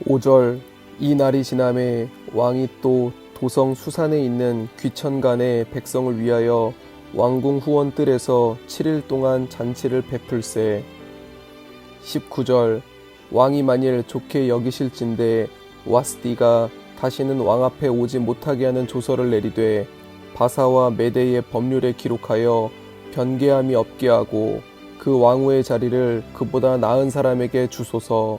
5절 이 날이 지남에 왕이 또 도성 수산에 있는 귀천간의 백성을 위하여 왕궁 후원뜰에서 7일 동안 잔치를 베풀세. 19절 왕이 만일 좋게 여기실진대 와스디가 다시는 왕 앞에 오지 못하게 하는 조서를 내리되 바사와 메대의 법률에 기록하여 변개함이 없게 하고 그 왕후의 자리를 그보다 나은 사람에게 주소서.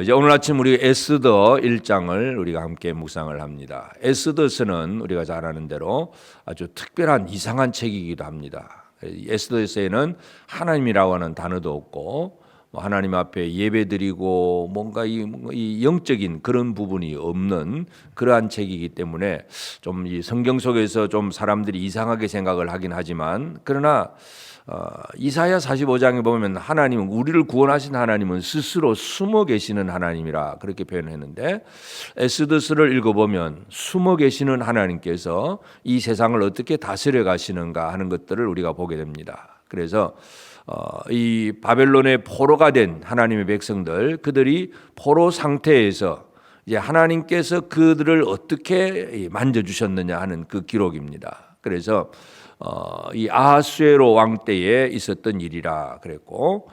이제 오늘 아침 우리 에스더 1장을 우리가 함께 묵상을 합니다. 에스더서는 우리가 잘 아는 대로 아주 특별한 이상한 책이기도 합니다. 에스더서에는 하나님이라고 하는 단어도 없고 하나님 앞에 예배드리고 뭔가 이 영적인 그런 부분이 없는 그러한 책이기 때문에 좀 이 성경 속에서 좀 사람들이 이상하게 생각을 하긴 하지만, 그러나 이사야 45장에 보면 하나님은, 우리를 구원하신 하나님은 스스로 숨어 계시는 하나님이라 그렇게 표현했는데, 에스더서를 읽어보면 숨어 계시는 하나님께서 이 세상을 어떻게 다스려 가시는가 하는 것들을 우리가 보게 됩니다. 그래서 이 바벨론의 포로가 된 하나님의 백성들, 그들이 포로 상태에서 이제 하나님께서 그들을 어떻게 만져주셨느냐 하는 그 기록입니다. 그래서 이 아하수에로 왕 때에 있었던 일이라 그랬고,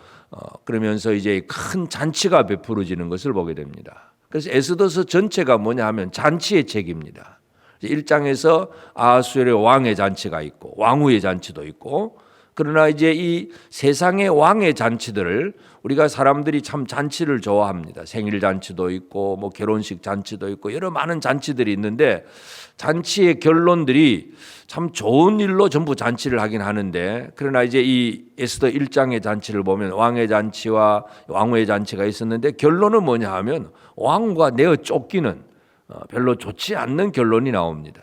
그러면서 이제 큰 잔치가 베풀어지는 것을 보게 됩니다. 그래서 에스더서 전체가 뭐냐 하면 잔치의 책입니다. 1장에서 아하수에로 왕의 잔치가 있고 왕후의 잔치도 있고, 그러나 이제 이 세상의 왕의 잔치들을 우리가 사람들이 참 잔치를 좋아합니다. 생일 잔치도 있고 뭐 결혼식 잔치도 있고 여러 많은 잔치들이 있는데, 잔치의 결론들이 참 좋은 일로 전부 잔치를 하긴 하는데, 그러나 이제 이 에스더 1장의 잔치를 보면 왕의 잔치와 왕후의 잔치가 있었는데 결론은 뭐냐 하면 왕과 내어 쫓기는 별로 좋지 않는 결론이 나옵니다.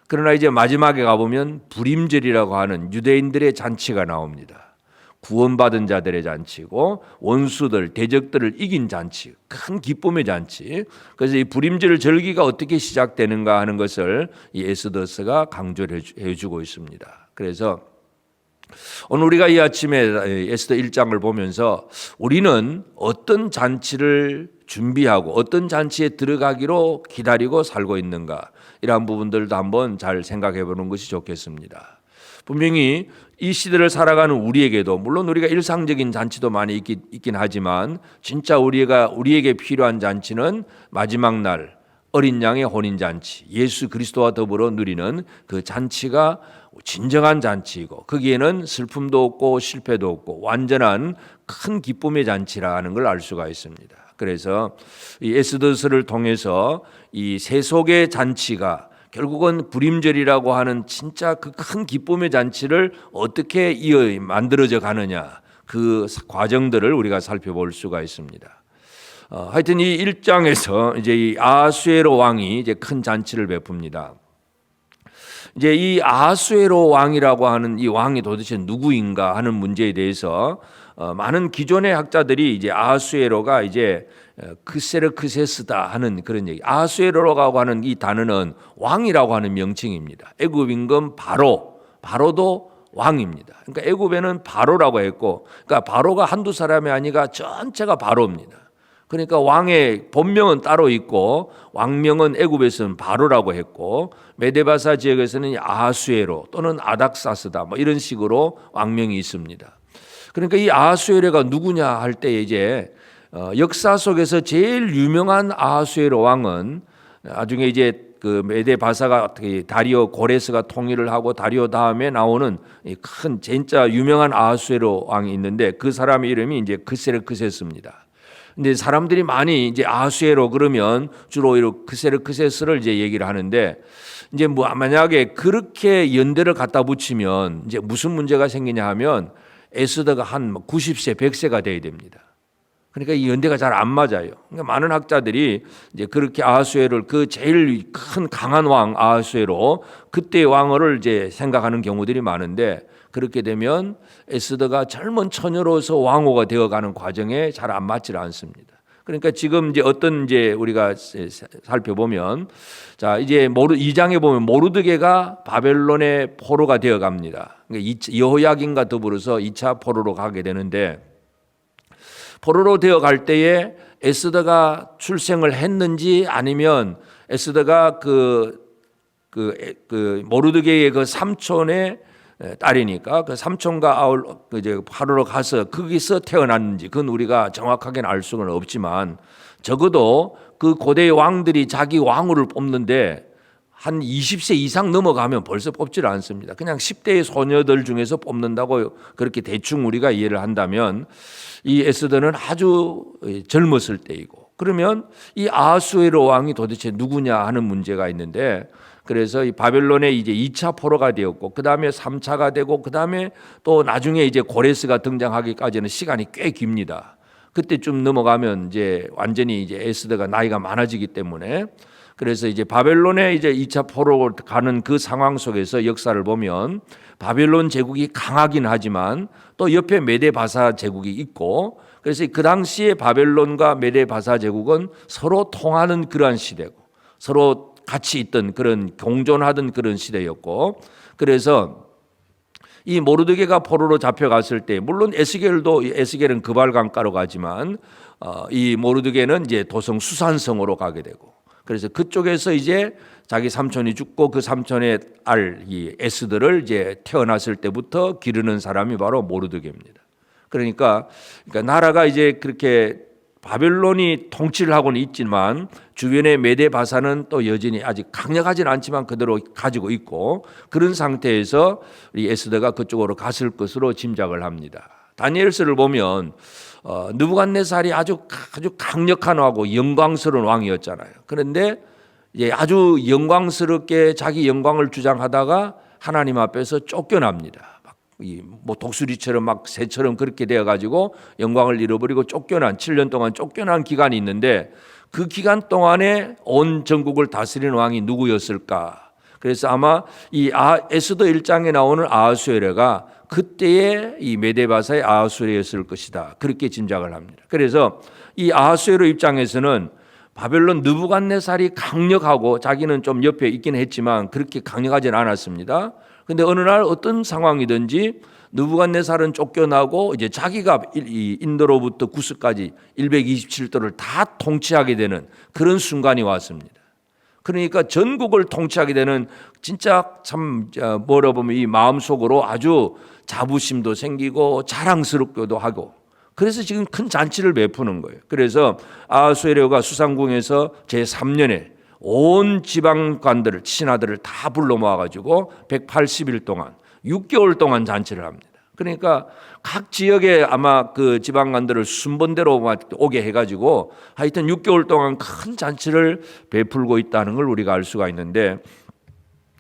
그러나 이제 마지막에 가보면 불임절이라고 하는 유대인들의 잔치가 나옵니다. 구원받은 자들의 잔치고 원수들, 대적들을 이긴 잔치, 큰 기쁨의 잔치. 그래서 이 불임절 절기가 어떻게 시작되는가 하는 것을 이 에스더서가 강조를 해주고 있습니다. 그래서 오늘 우리가 이 아침에 에스더 1장을 보면서 우리는 어떤 잔치를 준비하고 어떤 잔치에 들어가기로 기다리고 살고 있는가, 이러한 부분들도 한번 잘 생각해 보는 것이 좋겠습니다. 분명히 이 시대를 살아가는 우리에게도 물론 우리가 일상적인 잔치도 많이 있긴 하지만, 진짜 우리에게 필요한 잔치는 마지막 날 어린 양의 혼인잔치, 예수 그리스도와 더불어 누리는 그 잔치가 진정한 잔치이고, 거기에는 슬픔도 없고 실패도 없고 완전한 큰 기쁨의 잔치라는 걸 알 수가 있습니다. 그래서 이 에스더서를 통해서 이 세속의 잔치가 결국은 불임절이라고 하는 진짜 그 큰 기쁨의 잔치를 어떻게 만들어져 가느냐, 그 과정들을 우리가 살펴볼 수가 있습니다. 하여튼 이 1장에서 이제 이 아하수에로 왕이 이제 큰 잔치를 베풉니다. 이제 이 아하수에로 왕이라고 하는 이 왕이 도대체 누구인가 하는 문제에 대해서 많은 기존의 학자들이 이제 아하수에로가 이제 크세르크세스다 하는 그런 얘기. 아하수에로라고 하는 이 단어는 왕이라고 하는 명칭입니다. 애굽 임금 바로도 왕입니다. 그러니까 애굽에는 바로라고 했고, 그러니까 바로가 한두 사람이 아니라 전체가 바로입니다. 그러니까 왕의 본명은 따로 있고 왕명은 애굽에서는 바로라고 했고, 메데바사 지역에서는 아하수에로 또는 아닥사스다 뭐 이런 식으로 왕명이 있습니다. 그러니까 이 아하수에로가 누구냐 할 때 이제 역사 속에서 제일 유명한 아하수에로 왕은 나중에 이제 그 메데바사가 다리오 고레스가 통일을 하고 다리오 다음에 나오는 큰 진짜 유명한 아하수에로 왕이 있는데, 그 사람의 이름이 이제 크세르크세스입니다. 근데 사람들이 많이 이제 아하수에로 그러면 주로 크세르크세스를 이제 얘기를 하는데, 이제 뭐 만약에 그렇게 연대를 갖다 붙이면 이제 무슨 문제가 생기냐 하면 에스더가 한 90세, 100세가 돼야 됩니다. 그러니까 이 연대가 잘 안 맞아요. 그러니까 많은 학자들이 이제 그렇게 아하수에로를 그 제일 큰 강한 왕 아하수에로 그때의 왕을 이제 생각하는 경우들이 많은데, 그렇게 되면 에스더가 젊은 처녀로서 왕후가 되어가는 과정에 잘 안 맞지를 않습니다. 그러니까 지금 이제 어떤 이제 우리가 살펴보면, 자 이제 2장에 보면 모르드게가 바벨론의 포로가 되어갑니다. 그러니까 여호야긴과 더불어서 2차 포로로 가게 되는데, 포로로 되어 갈 때에 에스더가 출생을 했는지 아니면 에스더가 모르드게의 그 삼촌의 딸이니까 그 삼촌과 이제 파로로 가서 거기서 태어났는지 그건 우리가 정확하게는 알 수는 없지만 적어도 그 고대의 왕들이 자기 왕후를 뽑는데 한 20세 이상 넘어가면 벌써 뽑지를 않습니다. 그냥 10대의 소녀들 중에서 뽑는다고 그렇게 대충 우리가 이해를 한다면 이 에스더는 아주 젊었을 때이고 그러면 이 아하수에로 왕이 도대체 누구냐 하는 문제가 있는데 그래서 이 바벨론에 이제 2차 포로가 되었고 그다음에 3차가 되고 그다음에 또 나중에 이제 고레스가 등장하기까지는 시간이 꽤 깁니다. 그때쯤 넘어가면 이제 완전히 이제 에스더가 나이가 많아지기 때문에 그래서 이제 바벨론에 이제 2차 포로 가는 그 상황 속에서 역사를 보면 바벨론 제국이 강하긴 하지만 또 옆에 메데바사 제국이 있고 그래서 그 당시에 바벨론과 메데바사 제국은 서로 통하는 그러한 시대고 서로 같이 있던 그런 공존하던 그런 시대였고 그래서 이 모르드게가 포로로 잡혀갔을 때 물론 에스겔은 그발강가로 가지만 이 모르드게는 이제 도성 수산성으로 가게 되고 그래서 그쪽에서 이제 자기 삼촌이 죽고 그 삼촌의 이 에스더를 이제 태어났을 때부터 기르는 사람이 바로 모르드게입니다. 그러니까 나라가 이제 그렇게 바벨론이 통치를 하고는 있지만 주변의 메데바사는 또 여전히 아직 강력하지는 않지만 그대로 가지고 있고 그런 상태에서 이 에스더가 그쪽으로 갔을 것으로 짐작을 합니다. 다니엘서를 보면 느부갓네살이 아주 강력한 왕이고 영광스러운 왕이었잖아요. 그런데 이제 아주 영광스럽게 자기 영광을 주장하다가 하나님 앞에서 쫓겨납니다. 뭐 독수리처럼 막 새처럼 그렇게 되어가지고 영광을 잃어버리고 7년 동안 쫓겨난 기간이 있는데 그 기간 동안에 온 전국을 다스리는 왕이 누구였을까? 그래서 아마 이 에스더 1장에 나오는 아하수에르가 그때의 이 메데바사의 아하수에르였을 것이다. 그렇게 짐작을 합니다. 그래서 이 아하수에르 입장에서는 바벨론 느부갓네살이 강력하고 자기는 좀 옆에 있긴 했지만 그렇게 강력하지는 않았습니다. 근데 어느 날 어떤 상황이든지 느부갓네살은 쫓겨나고 이제 자기가 이 인도로부터 구스까지 127도를 다 통치하게 되는 그런 순간이 왔습니다. 그러니까 전국을 통치하게 되는 진짜 참 뭐라 보면 이 마음속으로 아주 자부심도 생기고 자랑스럽기도 하고 그래서 지금 큰 잔치를 베푸는 거예요. 그래서 아하수에르가 수상궁에서 제3년에 온 지방관들을 신하들을 다 불러 모아가지고 180일 동안 6개월 동안 잔치를 합니다. 그러니까 각 지역에 아마 그 지방관들을 순번대로 오게 해가지고 하여튼 6개월 동안 큰 잔치를 베풀고 있다는 걸 우리가 알 수가 있는데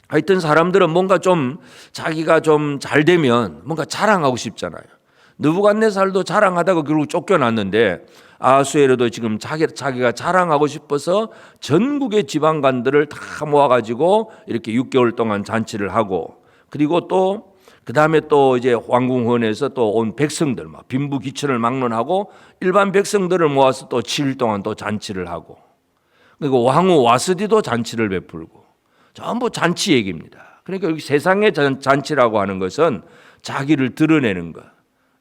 하여튼 사람들은 뭔가 좀 자기가 좀 잘 되면 뭔가 자랑하고 싶잖아요. 느부갓네살도 자랑하다가 결국 쫓겨났는데 아하수에르도 지금 자기가 자랑하고 싶어서 전국의 지방관들을 다 모아가지고 이렇게 6개월 동안 잔치를 하고 그리고 또 그다음에 또 이제 왕궁원에서 또 온 백성들 막 빈부귀천을 막론하고 일반 백성들을 모아서 또 7일 동안 또 잔치를 하고 그리고 왕후 와스디도 잔치를 베풀고 전부 잔치 얘기입니다. 그러니까 여기 세상의 잔치라고 하는 것은 자기를 드러내는 것.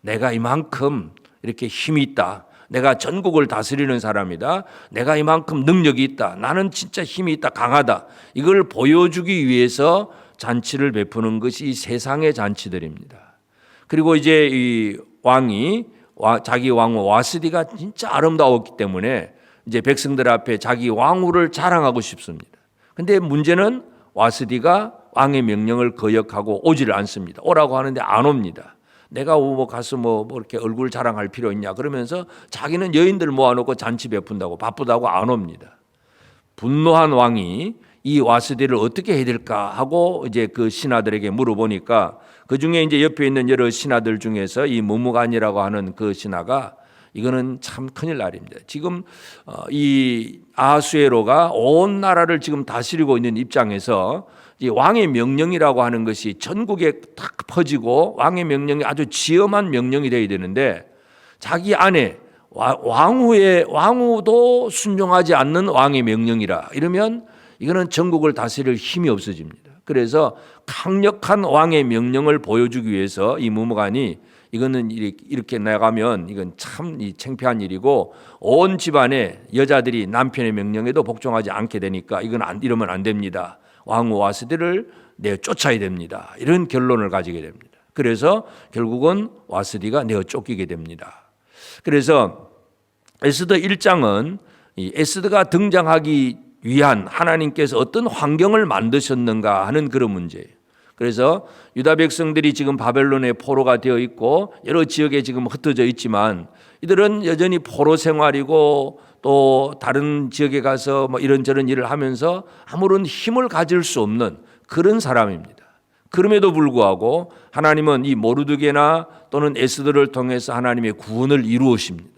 내가 이만큼 이렇게 힘이 있다. 내가 전국을 다스리는 사람이다. 내가 이만큼 능력이 있다. 나는 진짜 힘이 있다. 강하다. 이걸 보여주기 위해서 잔치를 베푸는 것이 세상의 잔치들입니다. 그리고 이제 이 왕이 자기 왕후 와스디가 진짜 아름다웠기 때문에 이제 백성들 앞에 자기 왕후를 자랑하고 싶습니다. 근데 문제는 와스디가 왕의 명령을 거역하고 오지를 않습니다. 오라고 하는데 안 옵니다. 내가 뭐 가서 뭐 이렇게 얼굴 자랑할 필요 있냐 그러면서 자기는 여인들 모아놓고 잔치 베푼다고 바쁘다고 안 옵니다. 분노한 왕이 이 와스디를 어떻게 해야 될까 하고 이제 그 신하들에게 물어보니까 그 중에 이제 옆에 있는 여러 신하들 중에서 이 무무간이라고 하는 그 신하가 이거는 참 큰일 날입니다. 지금 이 아하수에로가 온 나라를 지금 다스리고 있는 입장에서 이 왕의 명령이라고 하는 것이 전국에 딱 퍼지고 왕의 명령이 아주 지엄한 명령이 되어야 되는데 자기 안에 왕후도 순종하지 않는 왕의 명령이라 이러면 이거는 전국을 다스릴 힘이 없어집니다. 그래서 강력한 왕의 명령을 보여주기 위해서 이 무무간이 이거는 이렇게 나가면 이건 참 창피한 일이고 온 집안의 여자들이 남편의 명령에도 복종하지 않게 되니까 이러면 안 됩니다. 왕 와스디를 내어 쫓아야 됩니다. 이런 결론을 가지게 됩니다. 그래서 결국은 와스디가 내어 쫓기게 됩니다. 그래서 에스더 1장은 이 에스더가 등장하기 위한 하나님께서 어떤 환경을 만드셨는가 하는 그런 문제예요. 그래서 유다 백성들이 지금 바벨론의 포로가 되어 있고 여러 지역에 지금 흩어져 있지만 이들은 여전히 포로 생활이고 또 다른 지역에 가서 뭐 이런저런 일을 하면서 아무런 힘을 가질 수 없는 그런 사람입니다. 그럼에도 불구하고 하나님은 이 모르드게나 또는 에스더를 통해서 하나님의 구원을 이루으십니다.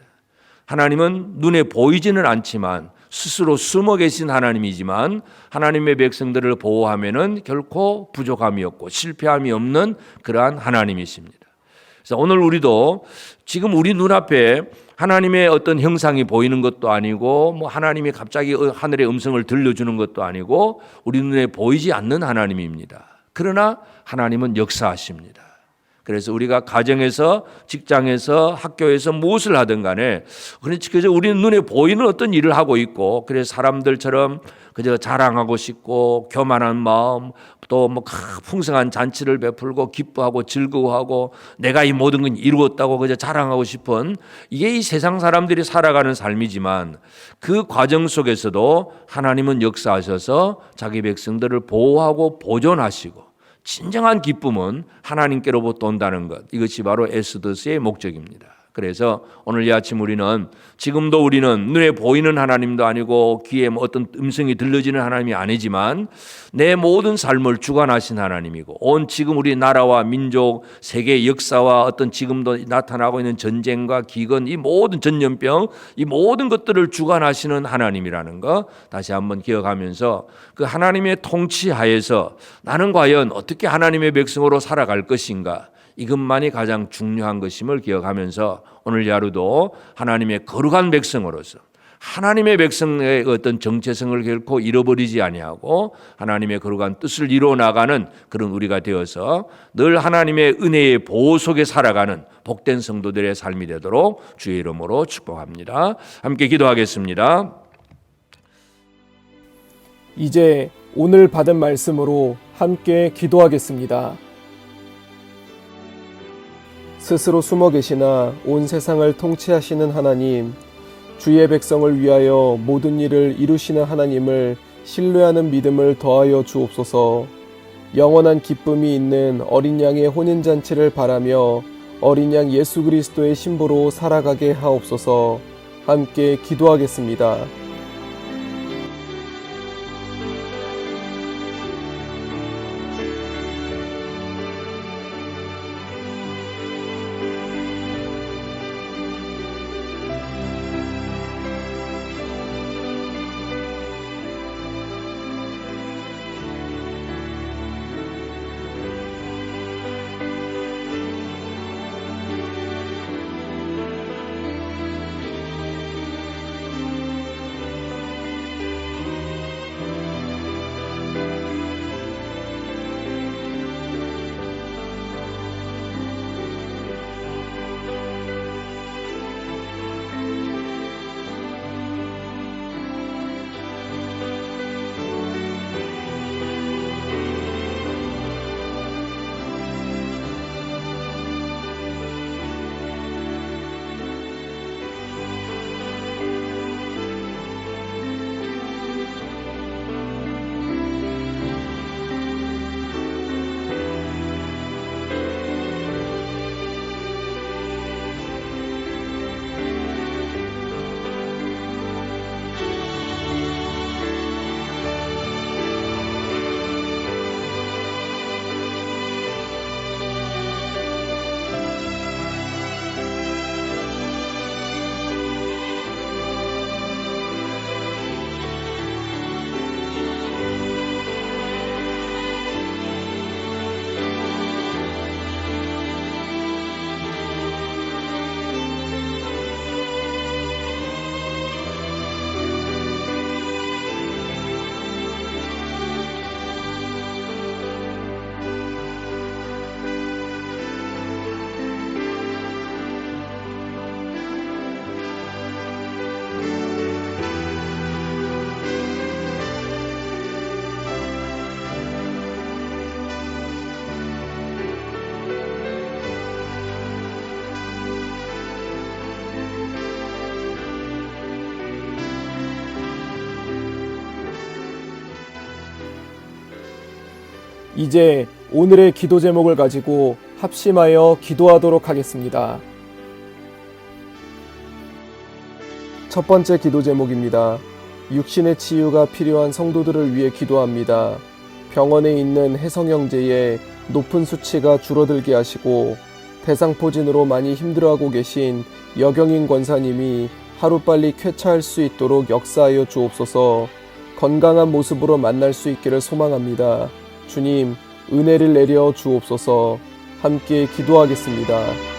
하나님은 눈에 보이지는 않지만 스스로 숨어 계신 하나님이지만 하나님의 백성들을 보호하면은 결코 부족함이 없고 실패함이 없는 그러한 하나님이십니다. 그래서 오늘 우리도 지금 우리 눈앞에 하나님의 어떤 형상이 보이는 것도 아니고 뭐 하나님이 갑자기 하늘의 음성을 들려주는 것도 아니고 우리 눈에 보이지 않는 하나님입니다. 그러나 하나님은 역사하십니다. 그래서 우리가 가정에서 직장에서 학교에서 무엇을 하든 간에 그래서 우리는 눈에 보이는 어떤 일을 하고 있고 그래서 사람들처럼 그저 자랑하고 싶고 교만한 마음 또 뭐 풍성한 잔치를 베풀고 기뻐하고 즐거워하고 내가 이 모든 건 이루었다고 그저 자랑하고 싶은 이게 이 세상 사람들이 살아가는 삶이지만 그 과정 속에서도 하나님은 역사하셔서 자기 백성들을 보호하고 보존하시고 진정한 기쁨은 하나님께로부터 온다는 것, 이것이 바로 에스더스의 목적입니다. 그래서 오늘 이 아침 우리는 지금도 우리는 눈에 보이는 하나님도 아니고 귀에 어떤 음성이 들려지는 하나님이 아니지만 내 모든 삶을 주관하신 하나님이고 온 지금 우리 나라와 민족, 세계 역사와 어떤 지금도 나타나고 있는 전쟁과 기근, 이 모든 전염병, 이 모든 것들을 주관하시는 하나님이라는 거 다시 한번 기억하면서 그 하나님의 통치하에서 나는 과연 어떻게 하나님의 백성으로 살아갈 것인가, 이것만이 가장 중요한 것임을 기억하면서 오늘 하루도 하나님의 거룩한 백성으로서 하나님의 백성의 어떤 정체성을 결코 잃어버리지 아니하고 하나님의 거룩한 뜻을 이루어 나가는 그런 우리가 되어서 늘 하나님의 은혜의 보호 속에 살아가는 복된 성도들의 삶이 되도록 주의 이름으로 축복합니다. 함께 기도하겠습니다. 이제 오늘 받은 말씀으로 함께 기도하겠습니다. 스스로 숨어 계시나 온 세상을 통치하시는 하나님, 주의 백성을 위하여 모든 일을 이루시는 하나님을 신뢰하는 믿음을 더하여 주옵소서. 영원한 기쁨이 있는 어린 양의 혼인잔치를 바라며 어린 양 예수 그리스도의 신부로 살아가게 하옵소서. 함께 기도하겠습니다. 이제 오늘의 기도 제목을 가지고 합심하여 기도하도록 하겠습니다. 첫 번째 기도 제목입니다. 육신의 치유가 필요한 성도들을 위해 기도합니다. 병원에 있는 혜성 형제의 높은 수치가 줄어들게 하시고 대상포진으로 많이 힘들어하고 계신 여경인 권사님이 하루빨리 쾌차할 수 있도록 역사하여 주옵소서. 건강한 모습으로 만날 수 있기를 소망합니다. 주님, 은혜를 내려 주옵소서. 함께 기도하겠습니다.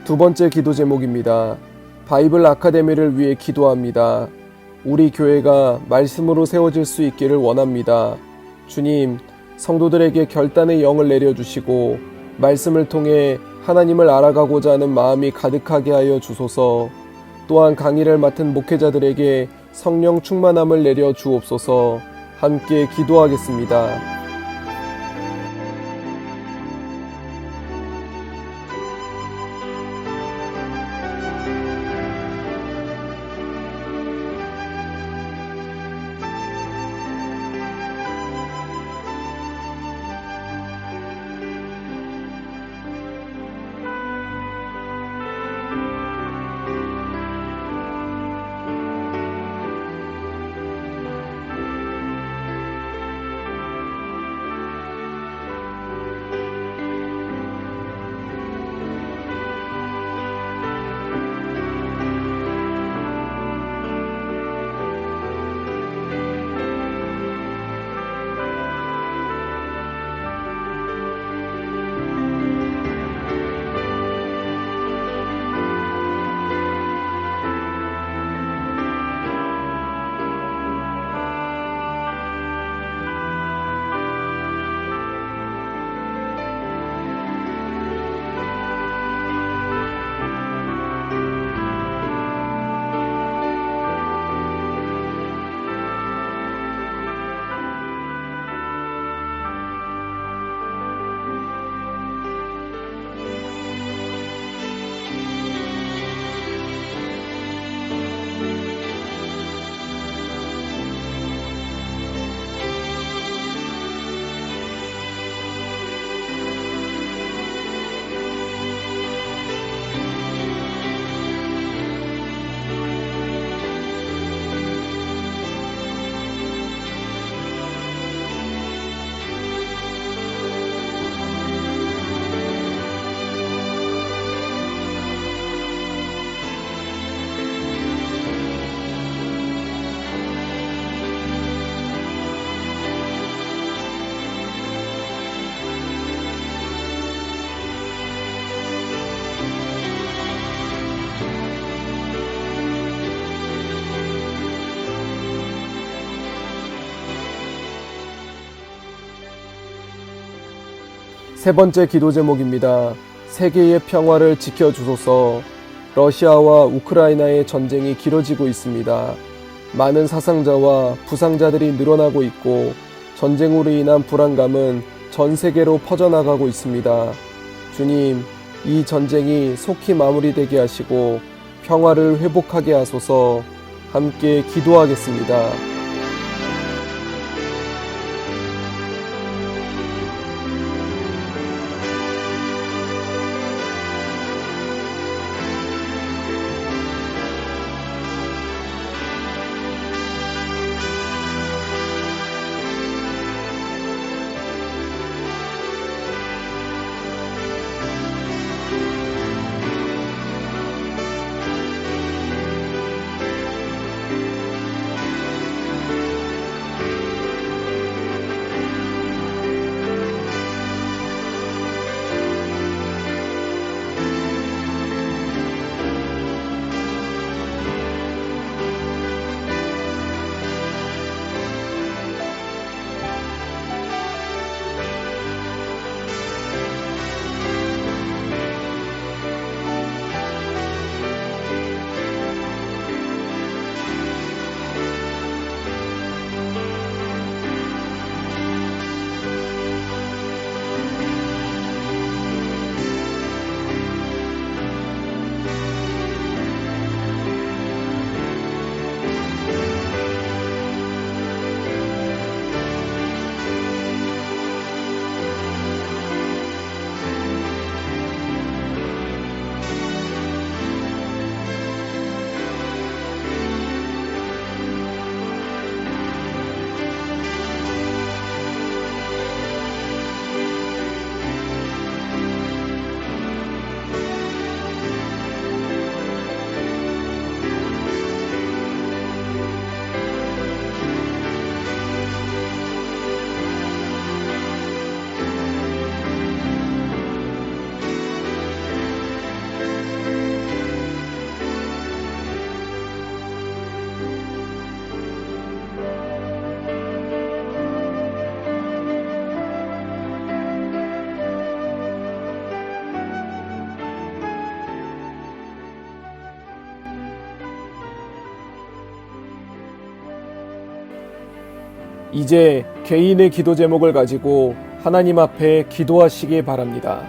두 번째 기도 제목입니다. 바이블 아카데미를 위해 기도합니다. 우리 교회가 말씀으로 세워질 수 있기를 원합니다. 주님, 성도들에게 결단의 영을 내려주시고 말씀을 통해 하나님을 알아가고자 하는 마음이 가득하게 하여 주소서. 또한 강의를 맡은 목회자들에게 성령 충만함을 내려 주옵소서. 함께 기도하겠습니다. 세 번째 기도 제목입니다. 세계의 평화를 지켜주소서. 러시아와 우크라이나의 전쟁이 길어지고 있습니다. 많은 사상자와 부상자들이 늘어나고 있고 전쟁으로 인한 불안감은 전 세계로 퍼져나가고 있습니다. 주님, 이 전쟁이 속히 마무리되게 하시고 평화를 회복하게 하소서. 함께 기도하겠습니다. 이제 개인의 기도 제목을 가지고 하나님 앞에 기도하시기 바랍니다.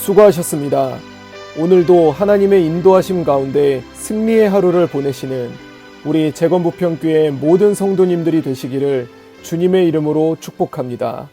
수고하셨습니다. 오늘도 하나님의 인도하심 가운데 승리의 하루를 보내시는 우리 재건부평교회 모든 성도님들이 되시기를 주님의 이름으로 축복합니다.